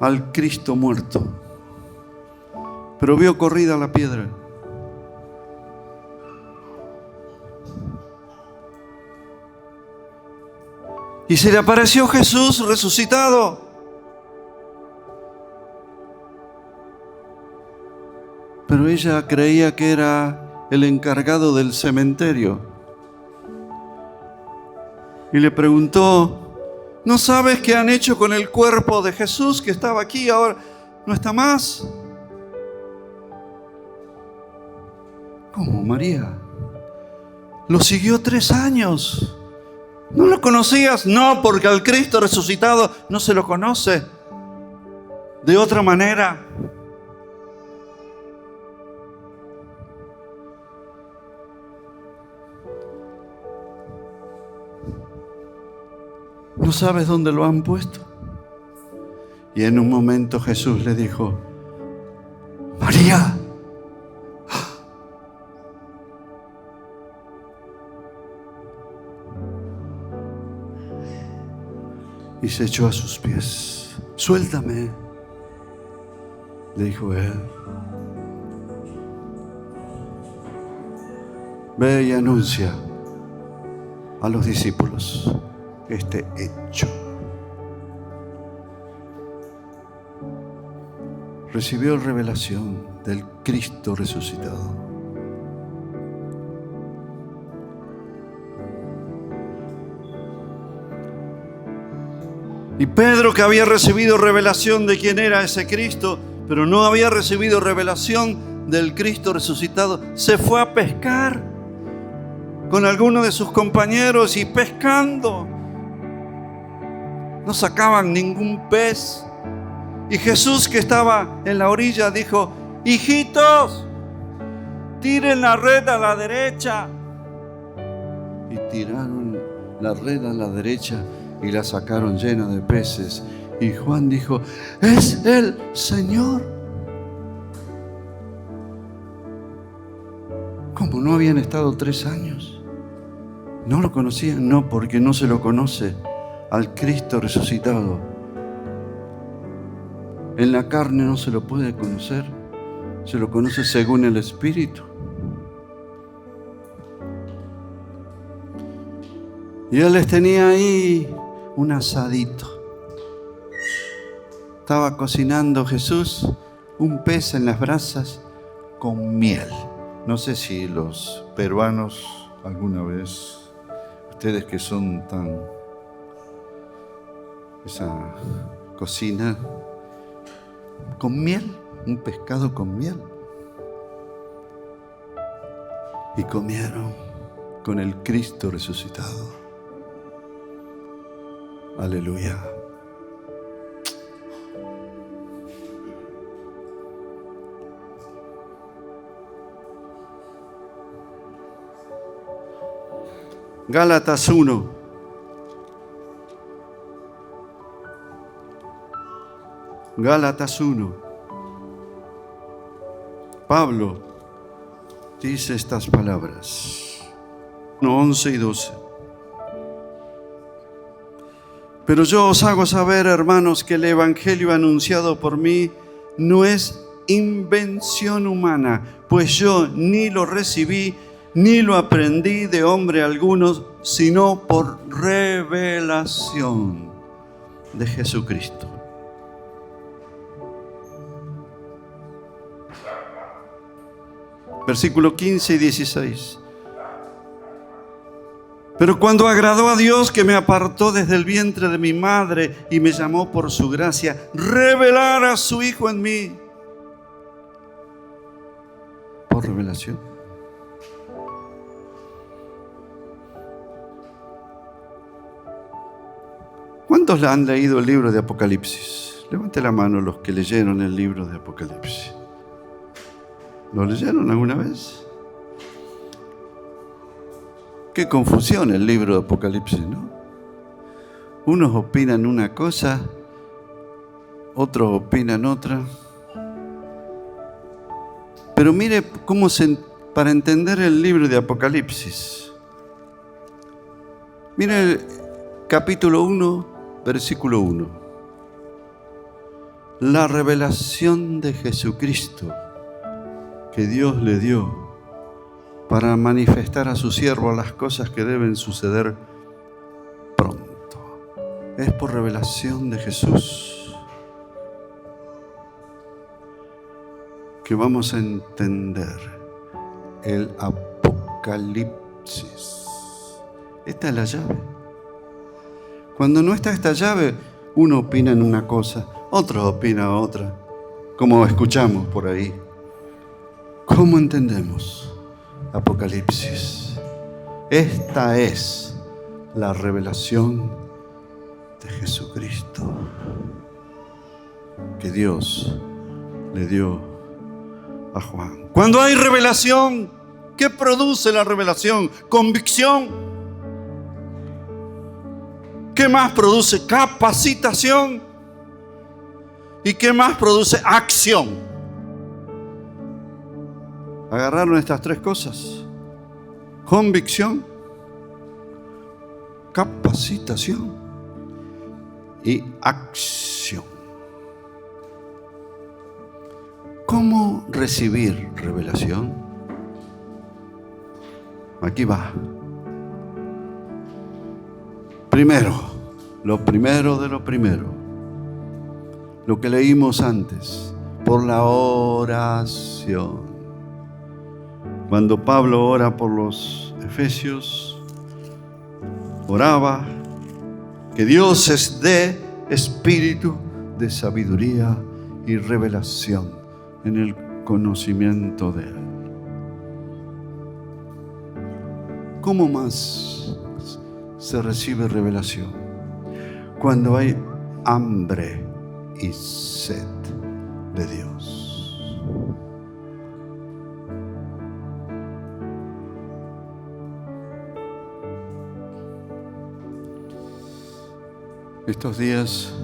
al Cristo muerto, pero vio corrida la piedra. Y se le apareció Jesús resucitado. Pero ella creía que era el encargado del cementerio. Y le preguntó: ¿no sabes qué han hecho con el cuerpo de Jesús que estaba aquí? Ahora no está más. ¿Cómo, María? Lo siguió 3 años. ¿No lo conocías? No, porque al Cristo resucitado no se lo conoce de otra manera. ¿No sabes dónde lo han puesto? Y en un momento Jesús le dijo: María. Y se echó a sus pies. Suéltame, le dijo él. Ve y anuncia a los discípulos este hecho. Recibió revelación del Cristo resucitado. Y Pedro, que había recibido revelación de quién era ese Cristo, pero no había recibido revelación del Cristo resucitado, se fue a pescar con algunos de sus compañeros, y pescando no sacaban ningún pez. Y Jesús, que estaba en la orilla, dijo: hijitos, tiren la red a la derecha. Y tiraron la red a la derecha y la sacaron llena de peces. Y Juan dijo: es el Señor. ¿Cómo no habían estado 3 años? ¿No lo conocían? No, porque no se lo conoce al Cristo resucitado. En la carne no se lo puede conocer, se lo conoce según el Espíritu. Y él les tenía ahí un asadito. Estaba cocinando Jesús un pez en las brasas con miel. No sé si los peruanos alguna vez, ustedes que son tan... esa cocina con miel, un pescado con miel. Y comieron con el Cristo resucitado. Aleluya. Gálatas 1. Gálatas 1. Pablo dice estas palabras. 11 y 12. Pero yo os hago saber, hermanos, que el evangelio anunciado por mí no es invención humana, pues yo ni lo recibí ni lo aprendí de hombre alguno, sino por revelación de Jesucristo. Versículo 15 y 16. Pero cuando agradó a Dios, que me apartó desde el vientre de mi madre y me llamó por su gracia, revelar a su Hijo en mí. Por revelación. ¿Cuántos han leído el libro de Apocalipsis? Levante la mano los que leyeron el libro de Apocalipsis. ¿Lo leyeron alguna vez? Qué confusión el libro de Apocalipsis, ¿no? Unos opinan una cosa, otros opinan otra. Pero mire cómo para entender el libro de Apocalipsis. Mire el capítulo 1, versículo 1. La revelación de Jesucristo que Dios le dio para manifestar a su siervo las cosas que deben suceder pronto. Es por revelación de Jesús que vamos a entender el Apocalipsis. Esta es la llave. Cuando no está esta llave, uno opina en una cosa, otro opina otra, como escuchamos por ahí. ¿Cómo entendemos Apocalipsis? Esta es la revelación de Jesucristo que Dios le dio a Juan. Cuando hay revelación, ¿qué produce la revelación? Convicción. ¿Qué más produce? Capacitación. ¿Y qué más produce? Acción. ¿Agarraron estas tres cosas? Convicción, capacitación y acción. ¿Cómo recibir revelación? Aquí va. Primero, lo primero de lo primero, lo que leímos antes, por la oración. Cuando Pablo ora por los efesios, oraba que Dios les dé espíritu de sabiduría y revelación en el conocimiento de Él. ¿Cómo más se recibe revelación? Cuando hay hambre y sed de Dios. Estos días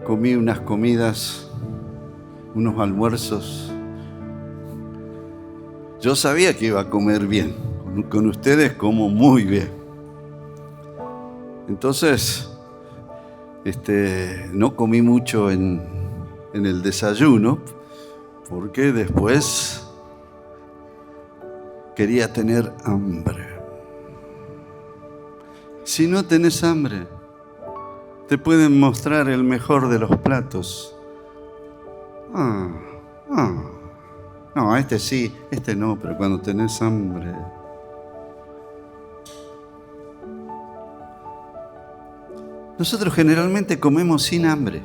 comí unas comidas, unos almuerzos. Yo sabía que iba a comer bien. Con ustedes como muy bien. Entonces, no comí mucho en el desayuno, porque después quería tener hambre. Si no tenés hambre, te pueden mostrar el mejor de los platos. No, este sí, este no, pero cuando tenés hambre. Nosotros generalmente comemos sin hambre.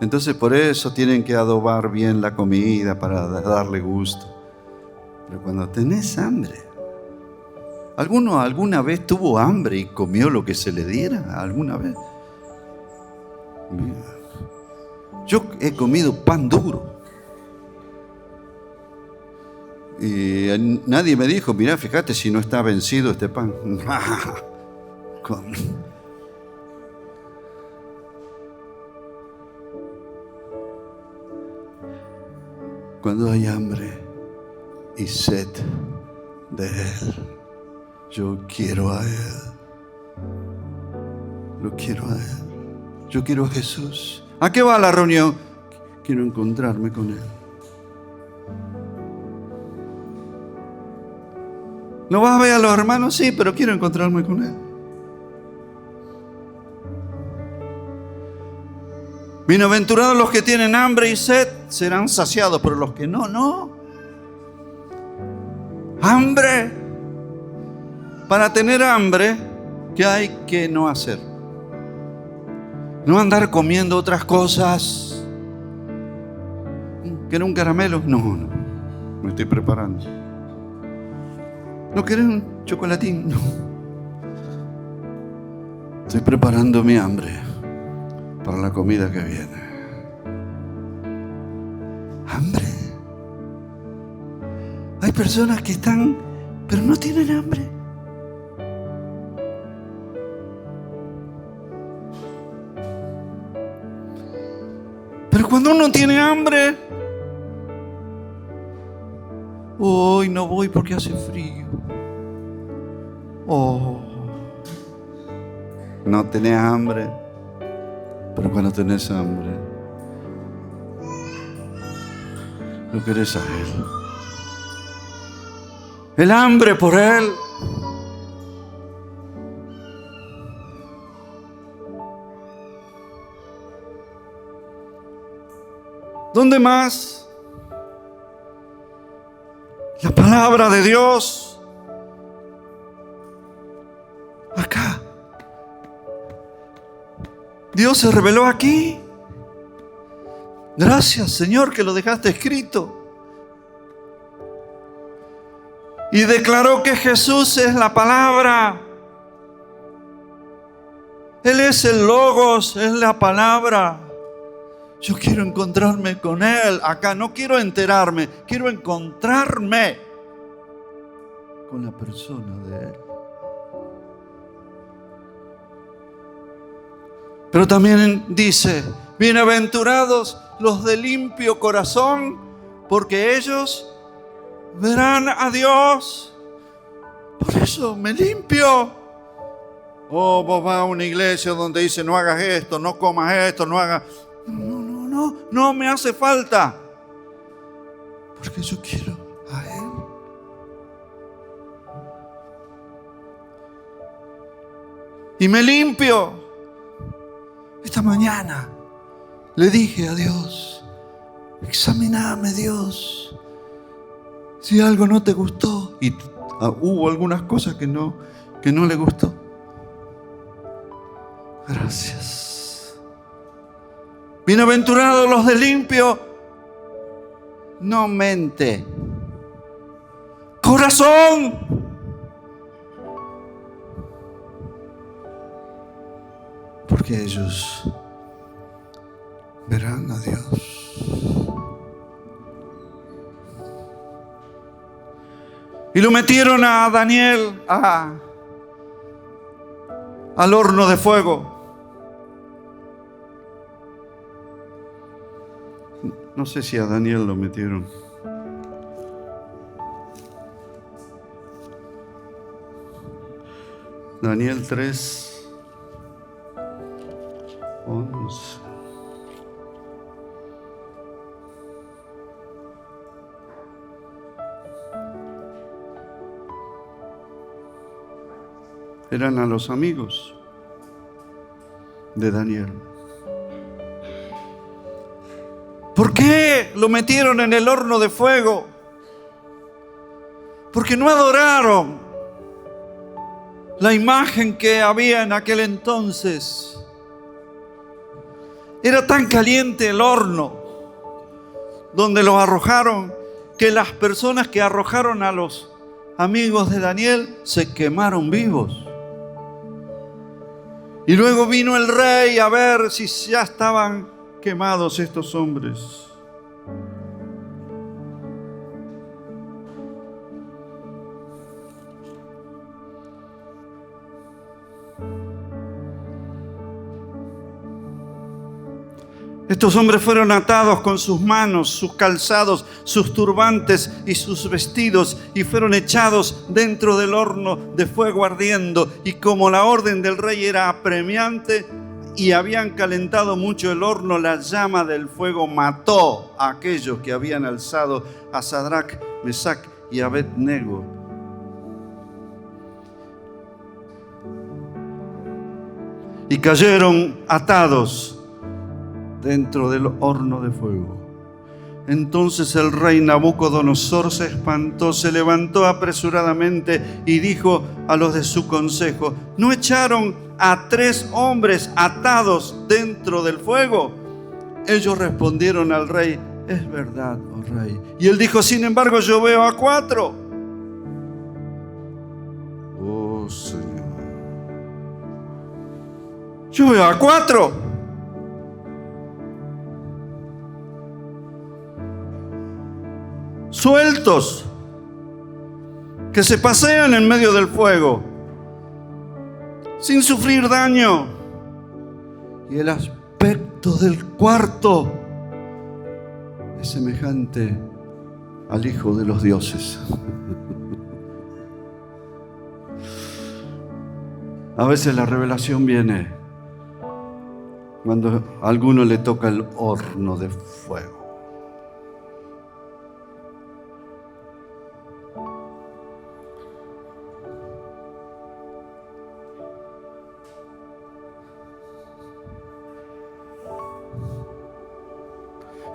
Entonces por eso tienen que adobar bien la comida para darle gusto. Pero cuando tenés hambre, ¿alguno alguna vez tuvo hambre y comió lo que se le diera? ¿Alguna vez? Yo he comido pan duro. Y nadie me dijo, mirá, fíjate si no está vencido este pan. Cuando hay hambre y sed de Él, yo quiero a Él. Lo quiero a Él. Yo quiero a Jesús. ¿A qué va la reunión? Quiero encontrarme con Él. ¿No vas a ver a los hermanos? Sí, pero quiero encontrarme con Él. Bienaventurados los que tienen hambre y sed, serán saciados, pero los que no, no. Hambre. Para tener hambre, ¿qué hay que no hacer? No andar comiendo otras cosas. ¿Querés un caramelo? No, me estoy preparando. ¿No querés un chocolatín? No. Estoy preparando mi hambre para la comida que viene. Hambre. Hay personas que están, pero no tienen hambre. Pero cuando uno tiene hambre, hoy no voy porque hace frío. No tenés hambre, pero cuando tenés hambre, lo querés a Él. El hambre por Él. ¿Dónde más? palabra de Dios acá. Dios se reveló aquí. Gracias, Señor, que lo dejaste escrito. Y declaró que Jesús es la palabra. Él es el Logos, es la palabra. Yo quiero encontrarme con Él acá. No quiero enterarme, quiero encontrarme con la persona de Él. Pero también dice, bienaventurados los de limpio corazón, porque ellos verán a Dios. Por eso me limpio. Oh, vos vas a una iglesia donde dice no hagas esto, no comas esto, no hagas... No me hace falta. Porque yo quiero a Él. Y me limpio. Esta mañana le dije a Dios, examiname, Dios, si algo no te gustó. Y hubo algunas cosas que no le gustó. Gracias. Bienaventurados los de limpio, no mente, corazón. Porque ellos verán a Dios. Y lo metieron a Daniel al horno de fuego. No sé si a Daniel lo metieron. Daniel 3, 11. Eran a los amigos de Daniel. ¿Por qué lo metieron en el horno de fuego? Porque no adoraron la imagen que había en aquel entonces. Era tan caliente el horno donde los arrojaron que las personas que arrojaron a los amigos de Daniel se quemaron vivos. Y luego vino el rey a ver si ya estaban quemados estos hombres. Estos hombres fueron atados con sus manos, sus calzados, sus turbantes y sus vestidos, y fueron echados dentro del horno de fuego ardiendo. Y como la orden del rey era apremiante y habían calentado mucho el horno, la llama del fuego mató a aquellos que habían alzado a Sadrach, Mesach y Abed-nego. Y cayeron atados dentro del horno de fuego. Entonces el rey Nabucodonosor se espantó, se levantó apresuradamente y dijo a los de su consejo: ¿no echaron a 3 hombres atados dentro del fuego? Ellos respondieron al rey: es verdad, oh rey. Y él dijo: sin embargo, yo veo a 4. Oh Señor, yo veo a 4. Sueltos, que se pasean en medio del fuego, sin sufrir daño. Y el aspecto del cuarto es semejante al Hijo de los dioses. A veces la revelación viene cuando a alguno le toca el horno de fuego.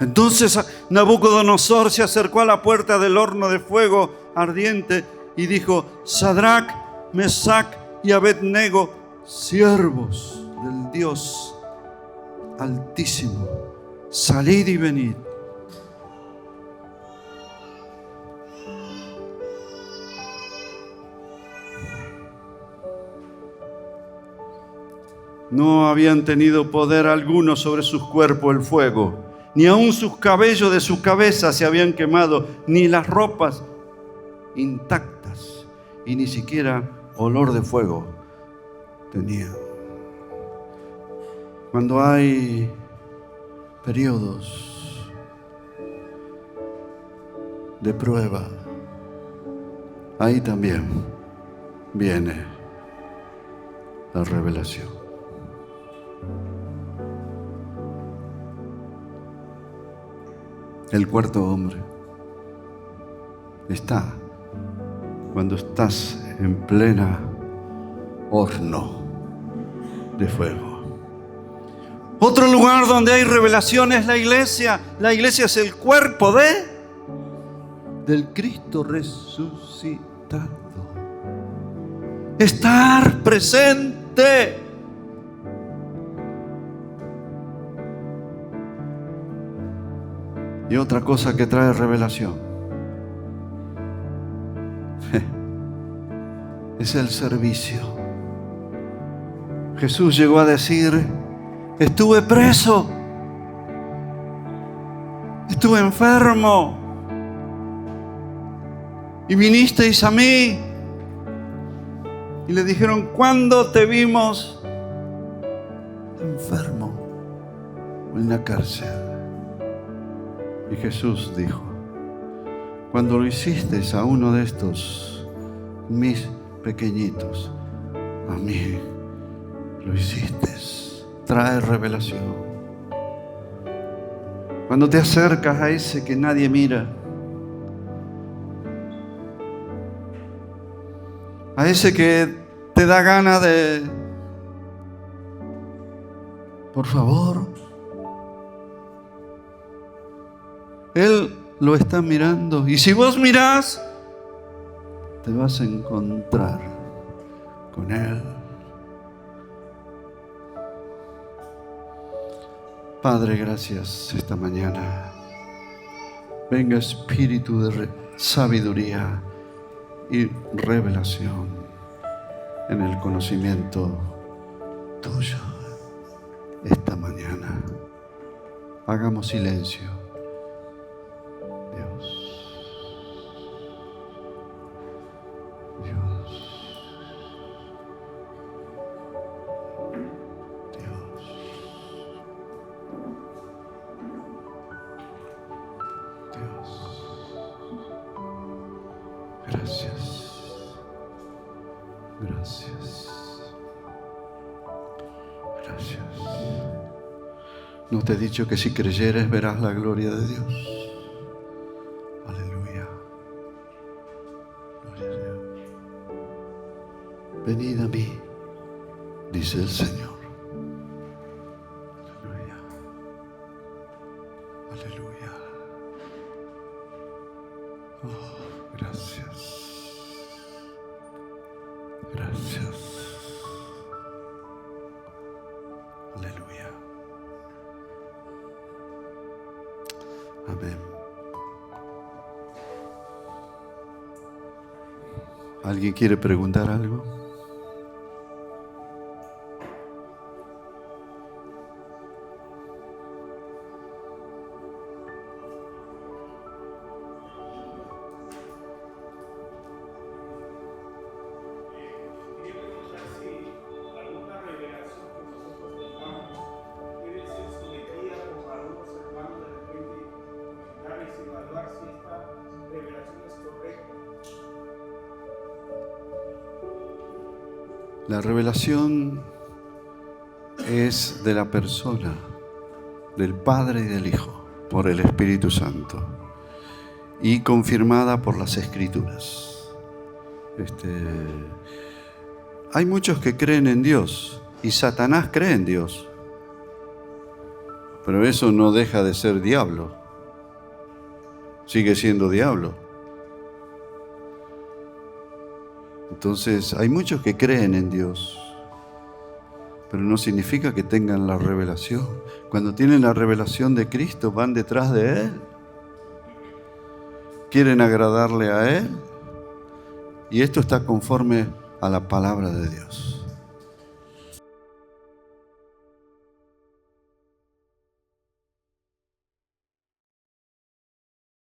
Entonces Nabucodonosor se acercó a la puerta del horno de fuego ardiente y dijo: Sadrac, Mesac y Abednego, siervos del Dios Altísimo, salid y venid. No habían tenido poder alguno sobre sus cuerpos el fuego, ni aun sus cabellos de su cabeza se habían quemado, ni las ropas intactas, y ni siquiera olor de fuego tenían. Cuando hay periodos de prueba, ahí también viene la revelación. El cuarto hombre está cuando estás en plena horno de fuego. Otro lugar donde hay revelación es la iglesia. La iglesia es el cuerpo del Cristo resucitado. Estar presente. Y otra cosa que trae revelación es el servicio. Jesús llegó a decir: estuve preso, estuve enfermo, y vinisteis a mí. Y le dijeron: ¿cuándo te vimos enfermo o en la cárcel? Y Jesús dijo: cuando lo hicisteis a uno de estos mis pequeñitos, a mí lo hicisteis. Trae revelación. Cuando te acercas a ese que nadie mira, a ese que te da ganas de, por favor, Él lo está mirando. Y si vos mirás, te vas a encontrar con Él. Padre, gracias esta mañana. Venga espíritu de sabiduría y revelación en el conocimiento tuyo esta mañana. Hagamos silencio. ¿No te he dicho que si creyeres verás la gloria de Dios? Aleluya. Gloria a Dios. Venid a mí, dice el Señor. Aleluya. Aleluya. Oh, gracias. Gracias. Aleluya. Amén. ¿Alguien quiere preguntar algo? La revelación es de la persona, del Padre y del Hijo, por el Espíritu Santo, y confirmada por las Escrituras. Hay muchos que creen en Dios, y Satanás cree en Dios, pero eso no deja de ser diablo, sigue siendo diablo. Entonces, hay muchos que creen en Dios, pero no significa que tengan la revelación. Cuando tienen la revelación de Cristo, van detrás de Él. Quieren agradarle a Él. Y esto está conforme a la palabra de Dios.